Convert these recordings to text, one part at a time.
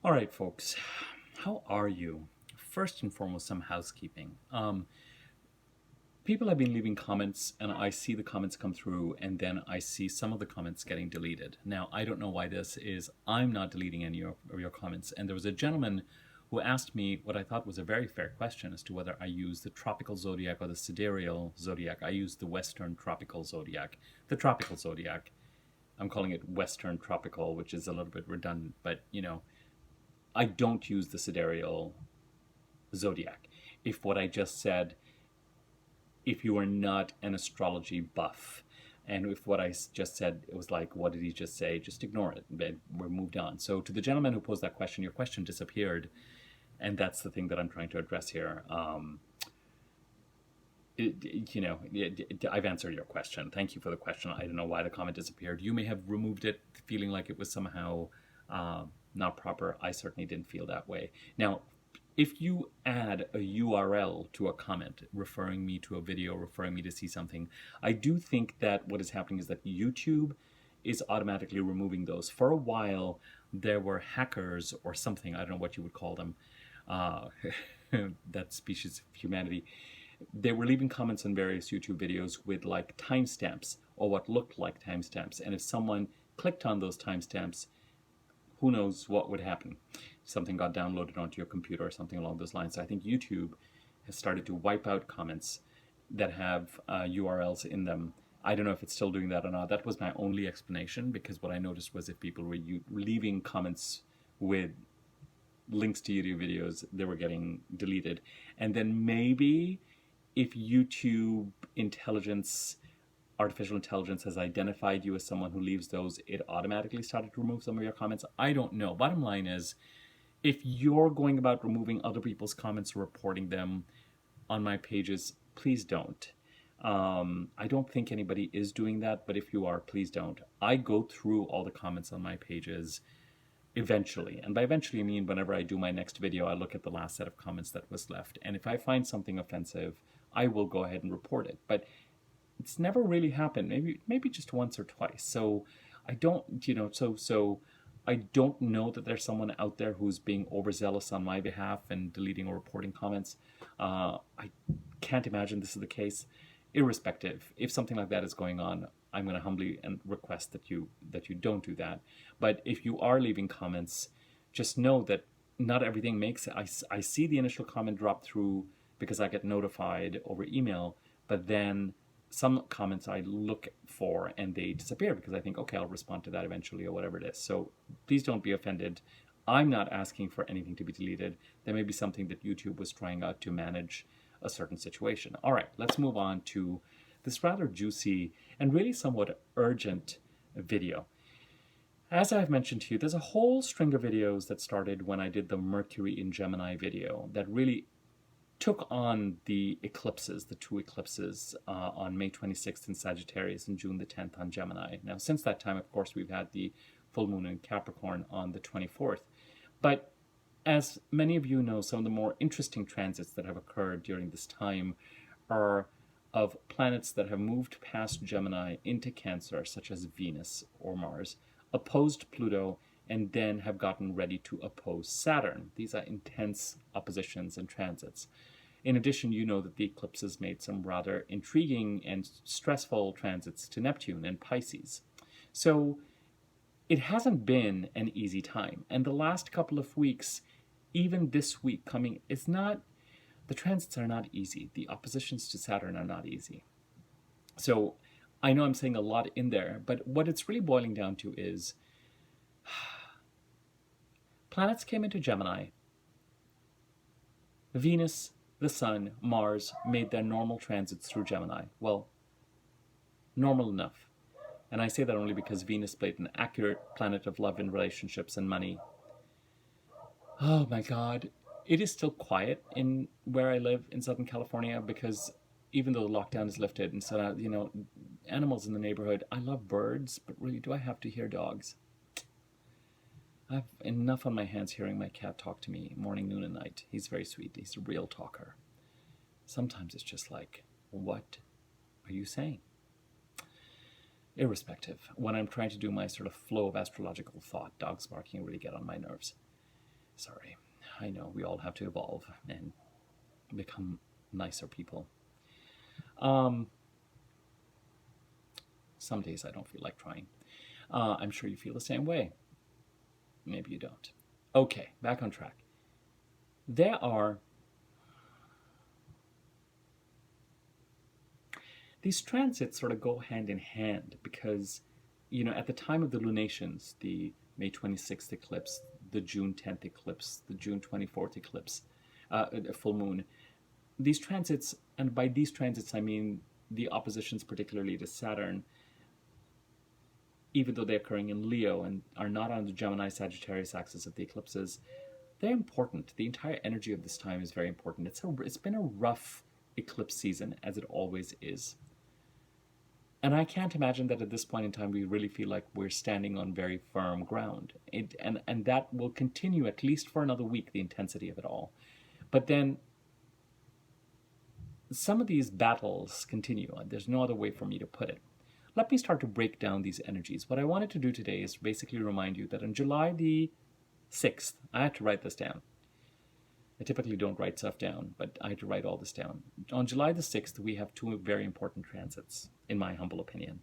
All right, folks, how are you? First and foremost, some housekeeping. People have been leaving comments, and I see the comments come through, and then I see some of the comments getting deleted. Now, I don't know why this is. I'm not deleting any of your comments. And there was a gentleman who asked me what I thought was a very fair question as to whether I use the tropical zodiac or the sidereal zodiac. I use the Western tropical zodiac. The tropical zodiac. I'm calling it Western tropical, which is a little bit redundant, but I don't use the sidereal zodiac. If what I just said, if you are not an astrology buff, and if what I just said, it was like, what did he just say? Just ignore it. We're moved on. So to the gentleman who posed that question, your question disappeared. And that's the thing that I'm trying to address here. I've answered your question. Thank you for the question. I don't know why the comment disappeared. You may have removed it feeling like it was somehow not proper. I certainly didn't feel that way. Now, if you add a URL to a comment referring me to a video, referring me to see something, I do think that what is happening is that YouTube is automatically removing those. For a while, there were hackers or something, I don't know what you would call them, that species of humanity. They were leaving comments on various YouTube videos with like timestamps or what looked like timestamps. And if someone clicked on those timestamps, who knows what would happen. Something got downloaded onto your computer or something along those lines. So I think YouTube has started to wipe out comments that have URLs in them. I don't know if it's still doing that or not. That was my only explanation, because what I noticed was if people were leaving comments with links to YouTube videos, they were getting deleted. And then maybe if YouTube artificial intelligence has identified you as someone who leaves those, it automatically started to remove some of your comments. I don't know. Bottom line is, if you're going about removing other people's comments or reporting them on my pages, please don't. I don't think anybody is doing that, but if you are, please don't. I go through all the comments on my pages eventually. And by eventually, I mean whenever I do my next video, I look at the last set of comments that was left. And if I find something offensive, I will go ahead and report it. But it's never really happened. Maybe just once or twice. So I don't, so I don't know that there's someone out there who's being overzealous on my behalf and deleting or reporting comments. I can't imagine this is the case. Irrespective, if something like that is going on, I'm going to humbly and request that you don't do that. But if you are leaving comments, just know that not everything makes it. I see the initial comment drop through because I get notified over email, but then some comments I look for and they disappear because I think, okay, I'll respond to that eventually or whatever it is. So please don't be offended. I'm not asking for anything to be deleted. There may be something that YouTube was trying out to manage a certain situation. All right, let's move on to this rather juicy and really somewhat urgent video. As I've mentioned to you, there's a whole string of videos that started when I did the Mercury in Gemini video that really took on the eclipses, the two eclipses on May 26th in Sagittarius and June the 10th on Gemini. Now, since that time, of course, we've had the full moon in Capricorn on the 24th. But as many of you know, some of the more interesting transits that have occurred during this time are of planets that have moved past Gemini into Cancer, such as Venus or Mars, opposed Pluto, and then have gotten ready to oppose Saturn. These are intense oppositions and transits. In addition, you know that the eclipses made some rather intriguing and stressful transits to Neptune and Pisces. So it hasn't been an easy time. And the last couple of weeks, even this week coming, the transits are not easy. The oppositions to Saturn are not easy. So I know I'm saying a lot in there, but what it's really boiling down to is planets came into Gemini. Venus, the Sun, Mars made their normal transits through Gemini. Well, normal enough. And I say that only because Venus played an accurate planet of love and relationships and money. Oh my God. It is still quiet in where I live in Southern California because even though the lockdown is lifted and so, animals in the neighborhood, I love birds, but really, do I have to hear dogs? I have enough on my hands hearing my cat talk to me morning, noon, and night. He's very sweet. He's a real talker. Sometimes it's just like, what are you saying? Irrespective, when I'm trying to do my sort of flow of astrological thought, dogs barking really get on my nerves. Sorry, I know we all have to evolve and become nicer people. Some days I don't feel like trying. I'm sure you feel the same way. Maybe you don't. Okay, back on track. These transits sort of go hand in hand because, at the time of the lunations, the May 26th eclipse, the June 10th eclipse, the June 24th eclipse, full moon, these transits, and by these transits I mean the oppositions particularly to Saturn, even though they're occurring in Leo and are not on the Gemini-Sagittarius axis of the eclipses, they're important. The entire energy of this time is very important. It's been a rough eclipse season, as it always is. And I can't imagine that at this point in time we really feel like we're standing on very firm ground. And that will continue at least for another week, the intensity of it all. But then some of these battles continue. There's no other way for me to put it. Let me start to break down these energies. What I wanted to do today is basically remind you that on July the 6th, I had to write this down. I typically don't write stuff down, but I had to write all this down. On July the 6th, we have two very important transits, in my humble opinion.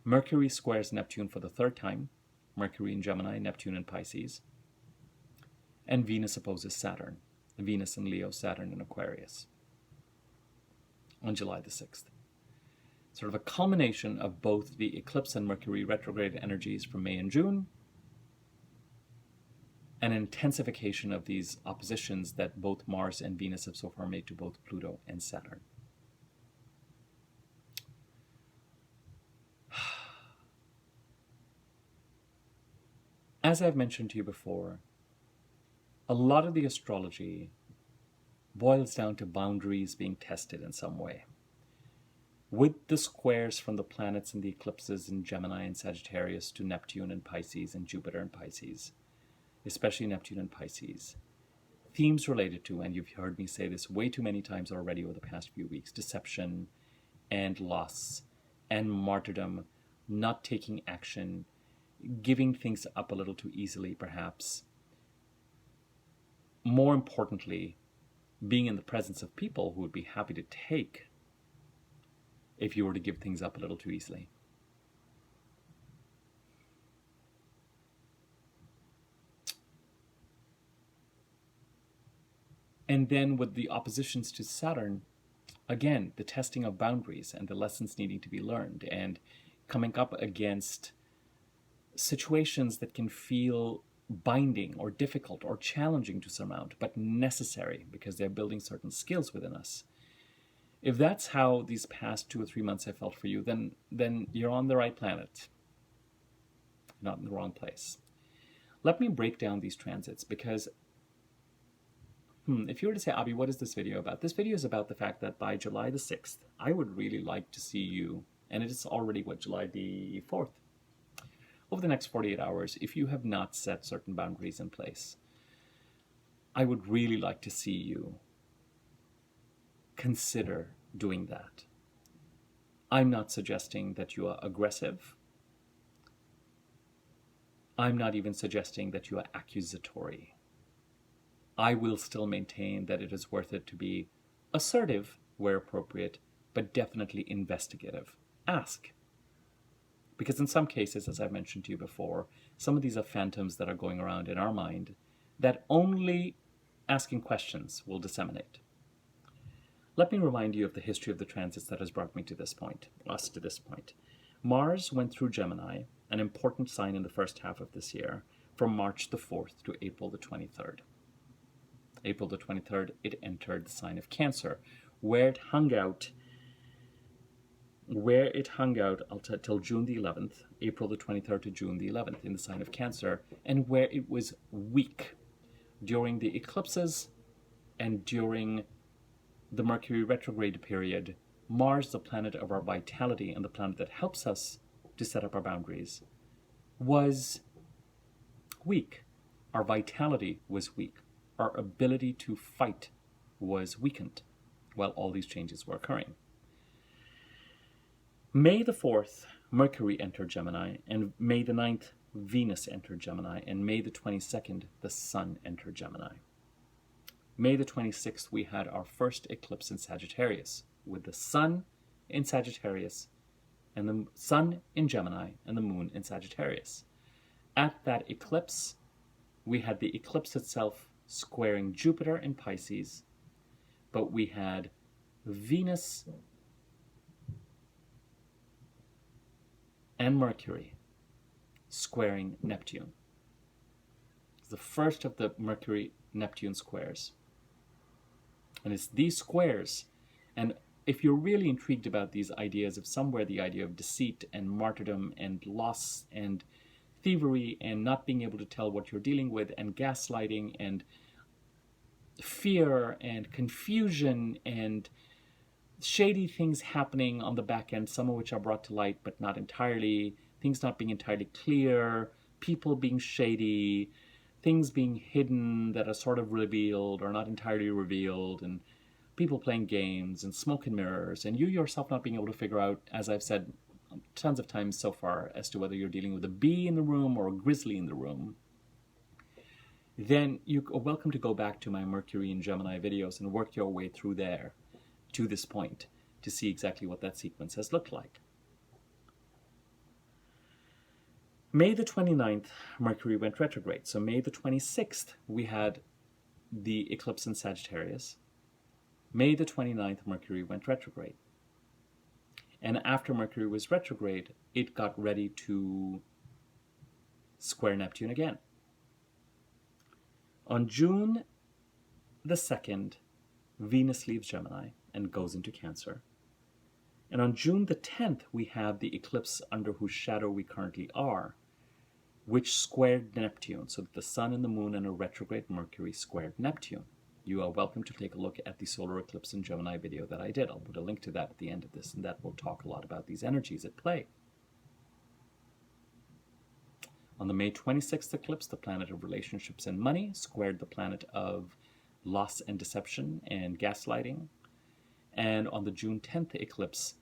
Mercury squares Neptune for the third time, Mercury in Gemini, Neptune in Pisces, and Venus opposes Saturn, Venus in Leo, Saturn in Aquarius, on July the 6th. Sort of a culmination of both the eclipse and Mercury retrograde energies from May and June, an intensification of these oppositions that both Mars and Venus have so far made to both Pluto and Saturn. As I've mentioned to you before, a lot of the astrology boils down to boundaries being tested in some way. With the squares from the planets and the eclipses in Gemini and Sagittarius to Neptune and Pisces and Jupiter and Pisces, especially Neptune and Pisces, themes related to, and you've heard me say this way too many times already over the past few weeks, deception and loss and martyrdom, not taking action, giving things up a little too easily perhaps. More importantly, being in the presence of people who would be happy to take if you were to give things up a little too easily. And then with the oppositions to Saturn, again, the testing of boundaries and the lessons needing to be learned and coming up against situations that can feel binding or difficult or challenging to surmount, but necessary because they're building certain skills within us. If that's how these past 2 or 3 months have felt for you, then you're on the right planet, not in the wrong place. Let me break down these transits because if you were to say, Abhi, what is this video about? This video is about the fact that by July the 6th, I would really like to see you, and it is already, July the 4th, over the next 48 hours, if you have not set certain boundaries in place, I would really like to see you consider doing that. I'm not suggesting that you are aggressive. I'm not even suggesting that you are accusatory. I will still maintain that it is worth it to be assertive where appropriate, but definitely investigative. Ask. Because in some cases, as I've mentioned to you before, some of these are phantoms that are going around in our mind that only asking questions will disseminate. Let me remind you of the history of the transits that has brought me to this point, us to this point. Mars went through Gemini, an important sign in the first half of this year, from March the 4th to April the 23rd. April the 23rd, it entered the sign of Cancer, where it hung out till June the 11th, April the 23rd to June the 11th, in the sign of Cancer, and where it was weak during the eclipses and during the Mercury retrograde period. Mars, the planet of our vitality and the planet that helps us to set up our boundaries, was weak. Our vitality was weak. Our ability to fight was weakened while all these changes were occurring. May the 4th, Mercury entered Gemini, and May the 9th, Venus entered Gemini, and May the 22nd, the Sun entered Gemini. May the 26th, we had our first eclipse in Sagittarius, with the Sun in Sagittarius, and the Sun in Gemini, and the Moon in Sagittarius. At that eclipse, we had the eclipse itself squaring Jupiter in Pisces, but we had Venus and Mercury squaring Neptune. It's the first of the Mercury-Neptune squares. And it's these squares, and if you're really intrigued about these ideas of somewhere the idea of deceit and martyrdom and loss and thievery and not being able to tell what you're dealing with and gaslighting and fear and confusion and shady things happening on the back end, some of which are brought to light but not entirely, things not being entirely clear, people being shady, things being hidden that are sort of revealed or not entirely revealed, and people playing games and smoke and mirrors, and you yourself not being able to figure out, as I've said tons of times so far, as to whether you're dealing with a bee in the room or a grizzly in the room, then you're welcome to go back to my Mercury and Gemini videos and work your way through there to this point to see exactly what that sequence has looked like. May the 29th, Mercury went retrograde. So May the 26th, we had the eclipse in Sagittarius. May the 29th, Mercury went retrograde. And after Mercury was retrograde, it got ready to square Neptune again. On June the 2nd, Venus leaves Gemini and goes into Cancer. And on June the 10th, we have the eclipse under whose shadow we currently are, which squared Neptune. So that the Sun and the Moon and a retrograde Mercury squared Neptune. You are welcome to take a look at the solar eclipse in Gemini video that I did. I'll put a link to that at the end of this, and that will talk a lot about these energies at play. On the May 26th eclipse, the planet of relationships and money squared the planet of loss and deception and gaslighting. And on the June 10th eclipse,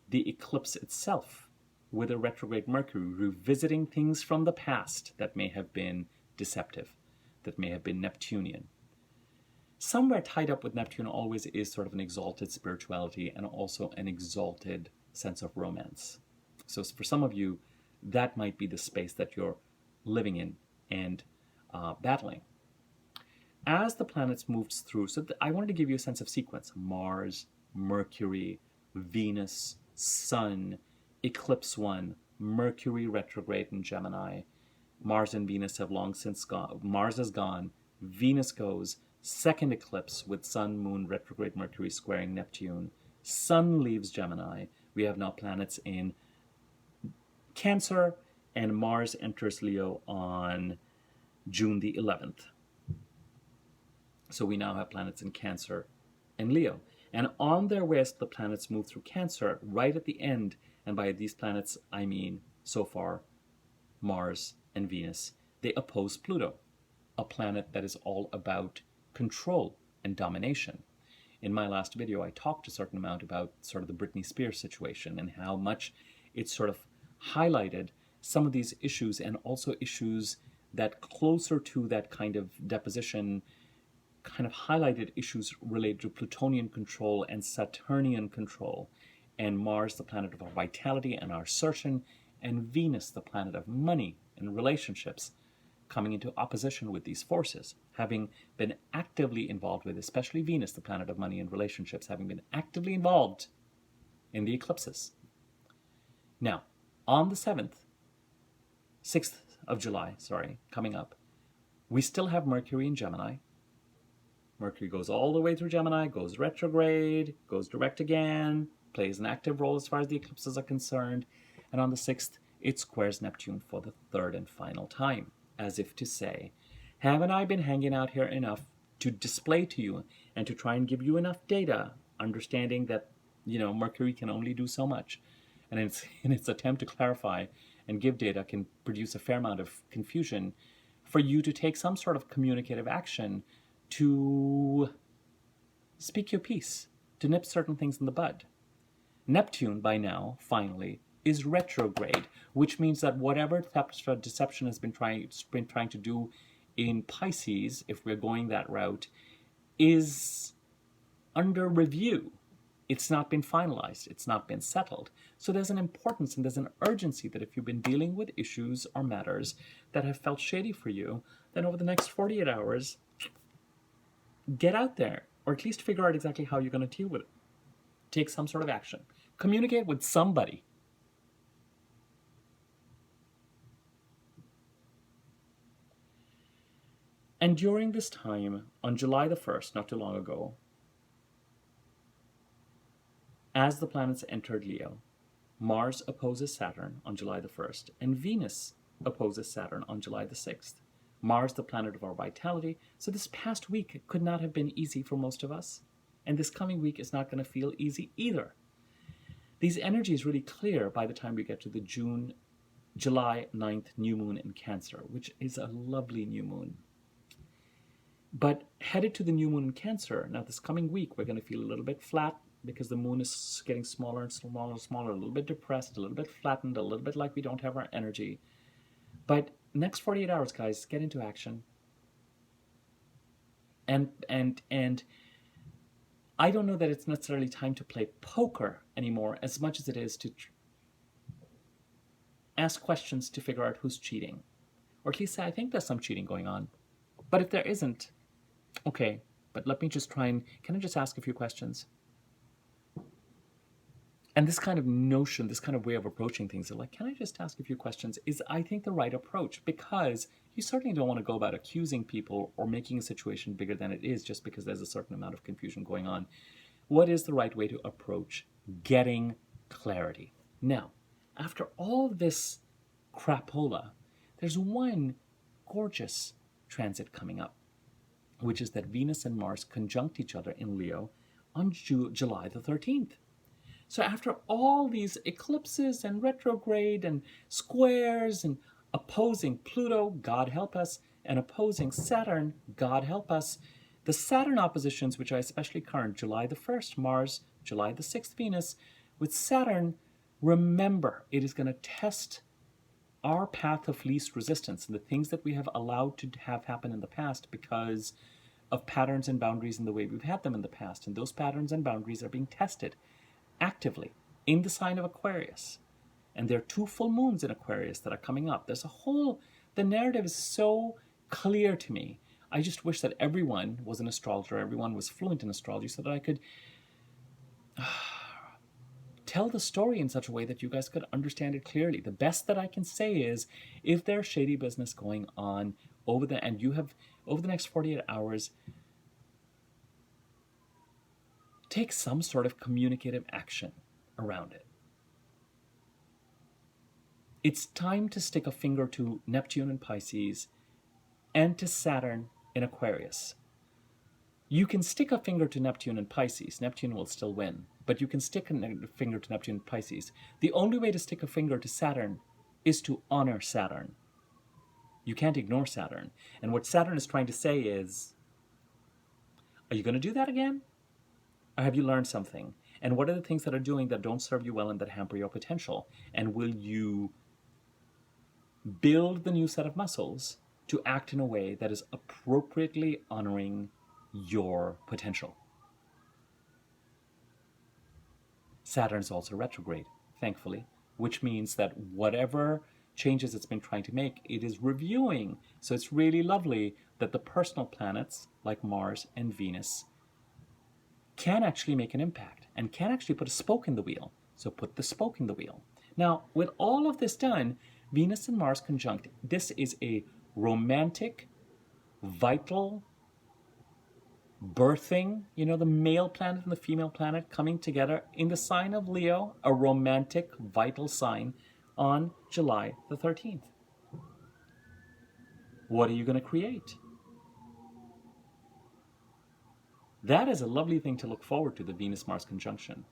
the eclipse itself, with a retrograde Mercury, revisiting things from the past that may have been deceptive, that may have been Neptunian. Somewhere tied up with Neptune always is sort of an exalted spirituality and also an exalted sense of romance. So for some of you, that might be the space that you're living in and battling. As the planets moved through, so I wanted to give you a sense of sequence. Mars, Mercury, Venus, Sun, Eclipse 1, Mercury retrograde in Gemini. Mars and Venus have long since gone. Mars is gone. Venus goes. Second eclipse with Sun, Moon, retrograde Mercury squaring Neptune. Sun leaves Gemini. We have now planets in Cancer, and Mars enters Leo on June the 11th. So we now have planets in Cancer and Leo. And on their way as the planets move through Cancer, right at the end, and by these planets I mean, so far, Mars and Venus, they oppose Pluto, a planet that is all about control and domination. In my last video, I talked a certain amount about sort of the Britney Spears situation and how much it sort of highlighted some of these issues, and also issues that closer to that kind of deposition kind of highlighted issues related to Plutonian control and Saturnian control, and Mars, the planet of our vitality and our assertion, and Venus, the planet of money and relationships, coming into opposition with these forces, having been actively involved with, especially Venus, the planet of money and relationships, having been actively involved in the eclipses. Now, on the 6th of July, coming up, we still have Mercury in Gemini. Mercury goes all the way through Gemini, goes retrograde, goes direct again, plays an active role as far as the eclipses are concerned, and on the 6th, it squares Neptune for the third and final time, as if to say, haven't I been hanging out here enough to display to you and to try and give you enough data, understanding that, Mercury can only do so much, and in its attempt to clarify and give data can produce a fair amount of confusion for you to take some sort of communicative action to speak your piece, to nip certain things in the bud. Neptune, by now, finally, is retrograde, which means that whatever tapestry deception has been trying to do in Pisces, if we're going that route, is under review. It's not been finalized. It's not been settled. So there's an importance and there's an urgency that if you've been dealing with issues or matters that have felt shady for you, then over the next 48 hours, get out there, or at least figure out exactly how you're going to deal with it. Take some sort of action. Communicate with somebody. And during this time, on July the 1st, not too long ago, as the planets entered Leo, Mars opposes Saturn on July the 1st, and Venus opposes Saturn on July the 6th. Mars, the planet of our vitality. So this past week could not have been easy for most of us. And this coming week is not going to feel easy either. These energies really clear by the time we get to the July 9th new moon in Cancer, which is a lovely new moon. But headed to the new moon in Cancer, now this coming week, we're going to feel a little bit flat because the moon is getting smaller and smaller and smaller, a little bit depressed, a little bit flattened, a little bit like we don't have our energy. But next 48 hours, guys, get into action. And I don't know that it's necessarily time to play poker anymore as much as it is to ask questions to figure out who's cheating. Or at least say, I think there's some cheating going on. But if there isn't, okay, but let me just can I just ask a few questions? And this kind of notion, this kind of way of approaching things, like, can I just ask a few questions, is, I think, the right approach, because you certainly don't want to go about accusing people or making a situation bigger than it is just because there's a certain amount of confusion going on. What is the right way to approach getting clarity? Now, after all this crapola, there's one gorgeous transit coming up, which is that Venus and Mars conjunct each other in Leo on July the 13th. So after all these eclipses and retrograde and squares and opposing Pluto, God help us, and opposing Saturn, God help us, the Saturn oppositions, which are especially current, July the 1st, Mars, July the 6th, Venus, with Saturn, remember, it is going to test our path of least resistance and the things that we have allowed to have happen in the past because of patterns and boundaries in the way we've had them in the past. And those patterns and boundaries are being tested actively in the sign of Aquarius. And there are 2 full moons in Aquarius that are coming up. The narrative is so clear to me. I just wish that everyone was an astrologer, everyone was fluent in astrology so that I could tell the story in such a way that you guys could understand it clearly. The best that I can say is, if there's shady business going on over the next 48 hours, take some sort of communicative action around it. It's time to stick a finger to Neptune in Pisces and to Saturn in Aquarius. You can stick a finger to Neptune in Pisces. Neptune will still win. But you can stick a finger to Neptune in Pisces. The only way to stick a finger to Saturn is to honor Saturn. You can't ignore Saturn. And what Saturn is trying to say is, are you going to do that again? Or have you learned something? And what are the things that are doing that don't serve you well and that hamper your potential? And will you build the new set of muscles to act in a way that is appropriately honoring your potential? Saturn is also retrograde, thankfully, which means that whatever changes it's been trying to make, it is reviewing. So it's really lovely that the personal planets like Mars and Venus can actually make an impact and can actually put a spoke in the wheel. So put the spoke in the wheel. Now, with all of this done, Venus and Mars conjunct, this is a romantic, vital, birthing, the male planet and the female planet coming together in the sign of Leo, a romantic, vital sign on July the 13th. What are you going to create? That is a lovely thing to look forward to, the Venus-Mars conjunction.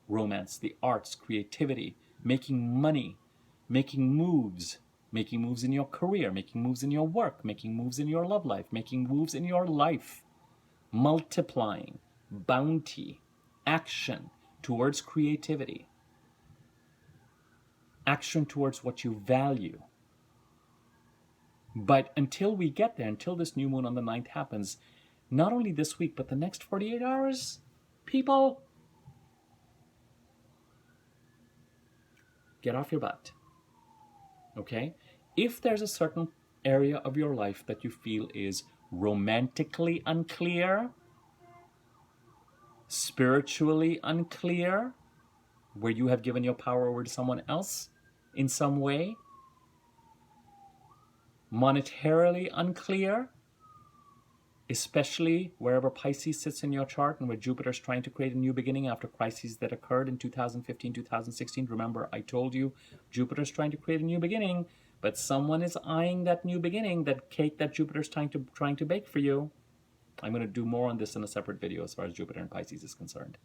Romance, the arts, creativity, making money, making moves in your career, making moves in your work, making moves in your love life, making moves in your life, multiplying, bounty, action towards creativity. action towards what you value. But until we get there, until this new moon on the 9th happens, not only this week, but the next 48 hours, people, get off your butt. Okay? If there's a certain area of your life that you feel is romantically unclear, spiritually unclear, where you have given your power over to someone else in some way, monetarily unclear, especially wherever Pisces sits in your chart and where Jupiter is trying to create a new beginning after crises that occurred in 2015, 2016. Remember, I told you Jupiter is trying to create a new beginning, but someone is eyeing that new beginning, that cake that Jupiter is trying to bake for you. I'm going to do more on this in a separate video as far as Jupiter and Pisces is concerned.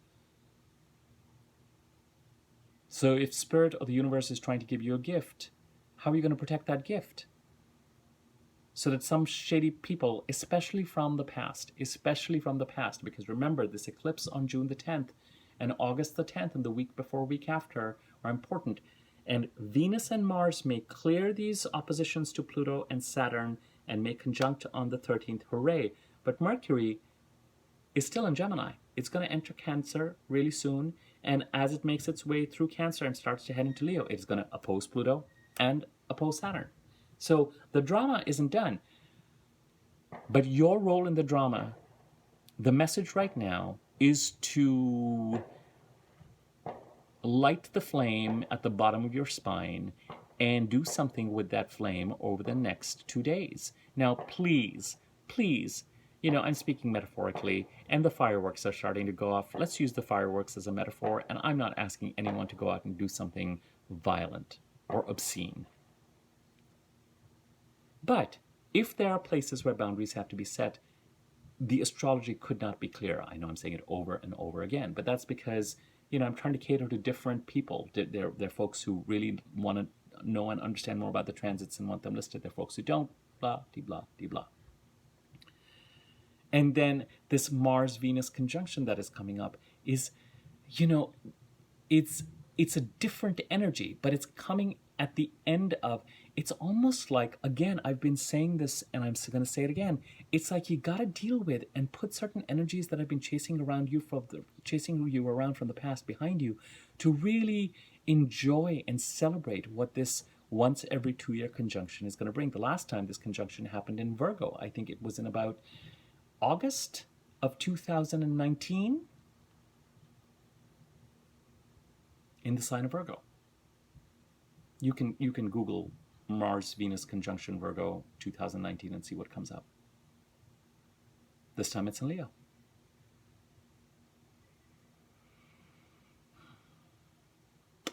So if Spirit or the universe is trying to give you a gift, how are you going to protect that gift? So that some shady people, especially from the past, because remember, this eclipse on June the 10th and August the 10th and the week before, week after are important. And Venus and Mars may clear these oppositions to Pluto and Saturn and may conjunct on the 13th, hooray. But Mercury is still in Gemini. It's going to enter Cancer really soon. And as it makes its way through Cancer and starts to head into Leo, it's going to oppose Pluto and oppose Saturn. So the drama isn't done. But your role in the drama, the message right now, is to light the flame at the bottom of your spine and do something with that flame over the next 2 days. Now, please, I'm speaking metaphorically, and the fireworks are starting to go off. Let's use the fireworks as a metaphor, and I'm not asking anyone to go out and do something violent or obscene. But if there are places where boundaries have to be set, the astrology could not be clearer. I know I'm saying it over and over again, but that's because, I'm trying to cater to different people. They're folks who really want to know and understand more about the transits and want them listed. They're folks who don't, blah, de blah, de blah. And then this Mars-Venus conjunction that is coming up is, it's a different energy, but it's coming at the end of, it's almost like, again, I've been saying this and I'm going to say it again. It's like you got to deal with and put certain energies that have been chasing you around from the past behind you to really enjoy and celebrate what this once every 2-year conjunction is going to bring. The last time this conjunction happened in Virgo, I think it was in about August of 2019 in the sign of Virgo. You can Google Mars-Venus conjunction Virgo 2019 and see what comes up. This time it's in Leo.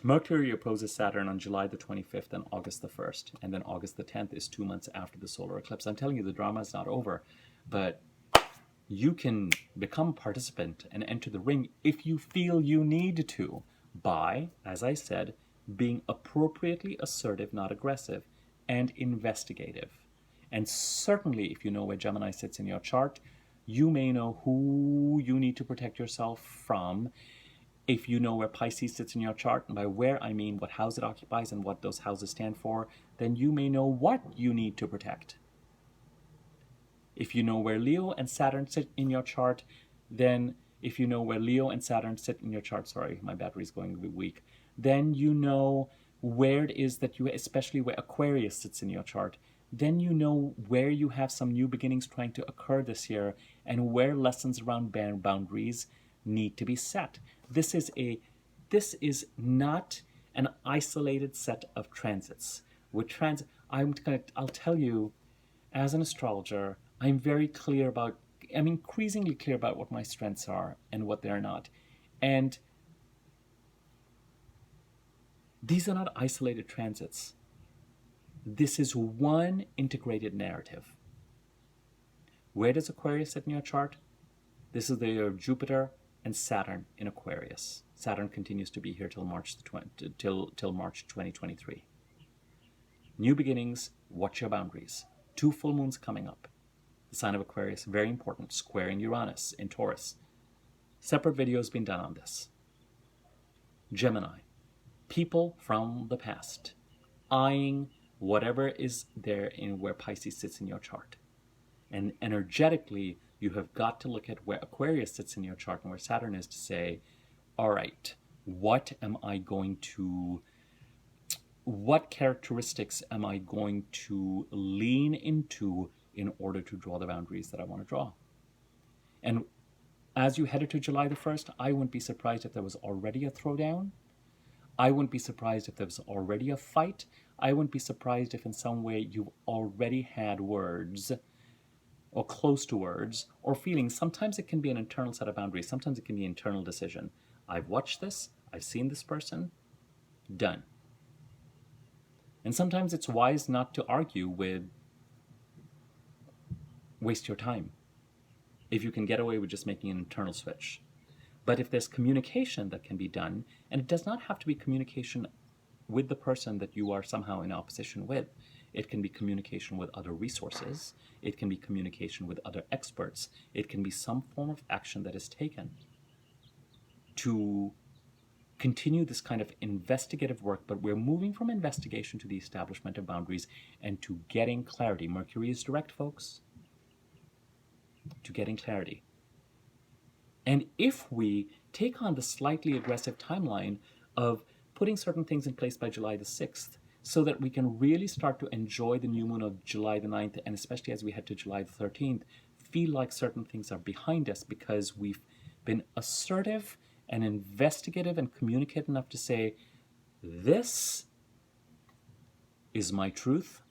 Mercury opposes Saturn on July the 25th and August the 1st. And then August the 10th is 2 months after the solar eclipse. I'm telling you, the drama is not over. But you can become a participant and enter the ring if you feel you need to by, as I said, being appropriately assertive, not aggressive, and investigative. And certainly, if you know where Gemini sits in your chart, you may know who you need to protect yourself from. If you know where Pisces sits in your chart, and by where I mean what house it occupies and what those houses stand for, then you may know what you need to protect. If you know where Leo and Saturn sit in your chart, then sorry, my battery's going a bit weak, then you know where it is that you, especially where Aquarius sits in your chart, then you know where you have some new beginnings trying to occur this year and where lessons around boundaries need to be set. This is not an isolated set of transits. I'll tell you, as an astrologer, I'm increasingly clear about what my strengths are and what they're not. And these are not isolated transits. This is one integrated narrative. Where does Aquarius sit in your chart? This is the year of Jupiter and Saturn in Aquarius. Saturn continues to be here till March 2023. New beginnings, watch your boundaries. 2 full moons coming up. The sign of Aquarius, very important, squaring Uranus in Taurus. Separate videos being done on this. Gemini, people from the past, eyeing whatever is there in where Pisces sits in your chart. And energetically, you have got to look at where Aquarius sits in your chart and where Saturn is to say, all right, what characteristics am I going to lean into in order to draw the boundaries that I want to draw? And as you headed to July the 1st, I wouldn't be surprised if there was already a throwdown. I wouldn't be surprised if there was already a fight. I wouldn't be surprised if in some way you've already had words or close to words or feelings. Sometimes it can be an internal set of boundaries. Sometimes it can be an internal decision. I've watched this. I've seen this person. Done. And sometimes it's wise not to argue with waste your time if you can get away with just making an internal switch. But if there's communication that can be done, and it does not have to be communication with the person that you are somehow in opposition with. It can be communication with other resources. It can be communication with other experts. It can be some form of action that is taken to continue this kind of investigative work, but we're moving from investigation to the establishment of boundaries and to getting clarity. Mercury is direct, folks. To getting clarity. And if we take on the slightly aggressive timeline of putting certain things in place by July the 6th, so that we can really start to enjoy the new moon of July the 9th, and especially as we head to July the 13th, feel like certain things are behind us because we've been assertive and investigative and communicative enough to say, this is my truth.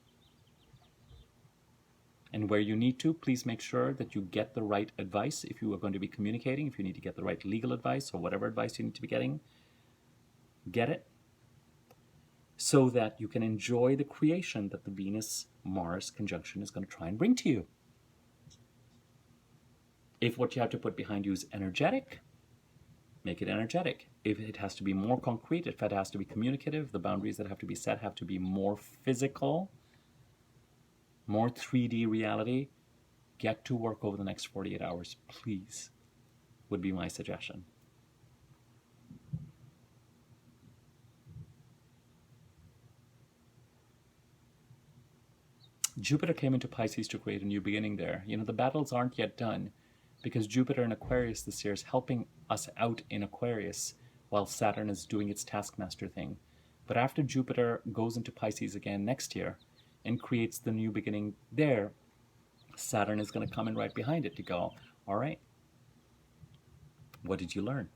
And where you need to, please make sure that you get the right advice if you are going to be communicating, if you need to get the right legal advice or whatever advice you need to be getting, get it, so that you can enjoy the creation that the Venus-Mars conjunction is going to try and bring to you. If what you have to put behind you is energetic, make it energetic. If it has to be more concrete, if it has to be communicative, the boundaries that have to be set have to be more physical, more 3D reality, get to work over the next 48 hours, please, would be my suggestion. Jupiter came into Pisces to create a new beginning there. You know, the battles aren't yet done because Jupiter in Aquarius this year is helping us out in Aquarius while Saturn is doing its taskmaster thing. But after Jupiter goes into Pisces again next year and creates the new beginning there, Saturn is going to come in right behind it to go, all right, what did you learn?